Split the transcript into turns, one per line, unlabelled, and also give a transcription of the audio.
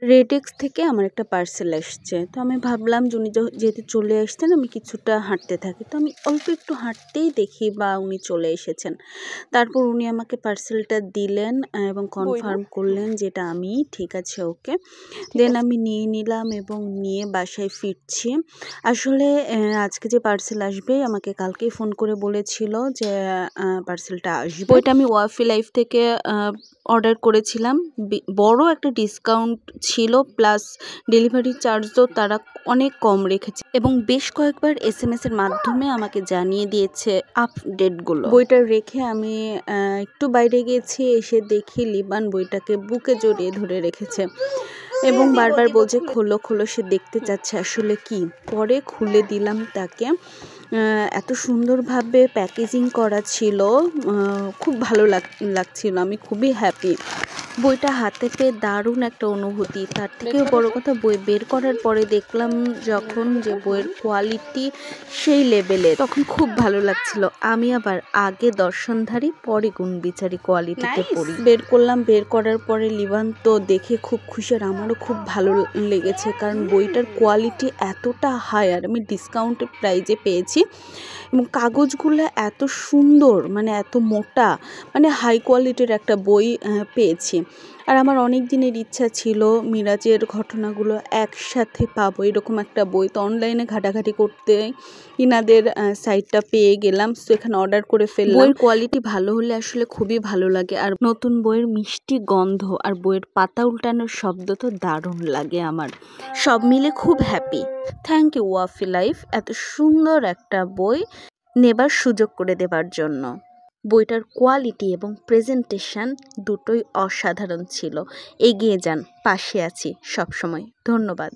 রেডেক্স থেকে আমার একটা পার্সেল এসছে। তো আমি ভাবলাম যে উনি যেহেতু চলে আসছেন আমি কিছুটা হাঁটতে থাকি। তো আমি অল্প একটু হাঁটতেই দেখি বা উনি চলে এসেছেন। তারপর উনি আমাকে পার্সেলটা দিলেন এবং কনফার্ম করলেন যে এটা আমিই। ঠিক আছে, ওকে। দেন আমি নিয়ে নিলাম এবং নিয়ে বাসায় ফিরছি। আসলে আজকে যে পার্সেল আসবে আমাকে কালকেই ফোন করে বলেছিল যে পার্সেলটা আসবে। ওইটা আমি ওয়াফি লাইফ থেকে অর্ডার করেছিলাম। বড় একটা ডিসকাউন্ট ছিল, প্লাস ডেলিভারি চার্জও তারা অনেক কম রেখেছে এবং বেশ কয়েকবার SMS এর মাধ্যমে আমাকে জানিয়ে দিয়েছে আপডেটগুলো। বইটা রেখে আমি একটু বাইরে গেছি, এসে দেখি লিবান বইটাকে বুকে জড়িয়ে ধরে রেখেছে এবং বারবার বলছে খোলো খোলো, সে দেখতে চাচ্ছে আসলে কি। পরে খুলে দিলাম তাকে। এত সুন্দরভাবে প্যাকেজিং করা ছিল, খুব ভালো লাগছিল, আমি খুবই হ্যাপি। বইটা হাতে পেয়ে দারুণ একটা অনুভূতি। তার থেকেও বড় কথা, বই বের করার পরে দেখলাম যখন যে বইয়ের কোয়ালিটি সেই লেভেলের, তখন খুব ভালো লাগছিল। আমি আবার আগে দর্শনধারী পরে গুণবিচারী কোয়ালিটিতে পড়ি। বের করলাম, বের করার পরে লিবান তো দেখে খুব খুশি আর আমারও খুব ভালো লেগেছে, কারণ বইটার কোয়ালিটি এতটা হাই আর আমি ডিসকাউন্টেড প্রাইজে পেয়েছি এবং কাগজগুলো এত সুন্দর, মানে এত মোটা, মানে হাই কোয়ালিটির একটা বই পেয়েছি। আর আমার অনেক দিনের ইচ্ছা ছিল মিরাজের ঘটনাগুলো একসাথে পাবো, এরকম একটা বই। তো অনলাইনে ঘাটাঘাটি করতে ইনাদের সাইটটা পেয়ে গেলাম, তো এখানে অর্ডার করে ফেললাম। বইয়ের কোয়ালিটি ভালো হলে আসলে খুবই ভালো লাগে, আর নতুন বইয়ের মিষ্টি গন্ধ আর বইয়ের পাতা উল্টানোর শব্দ তো দারুণ লাগে আমার। সব মিলে খুব happy. Thank you Wafi life এত সুন্দর একটা বই নেবার সুযোগ করে দেবার জন্য। বইটার কোয়ালিটি এবং প্রেজেন্টেশন দুটোই অসাধারণ ছিল। এগিয়ে যান, পাশে আছি সবসময়। ধন্যবাদ।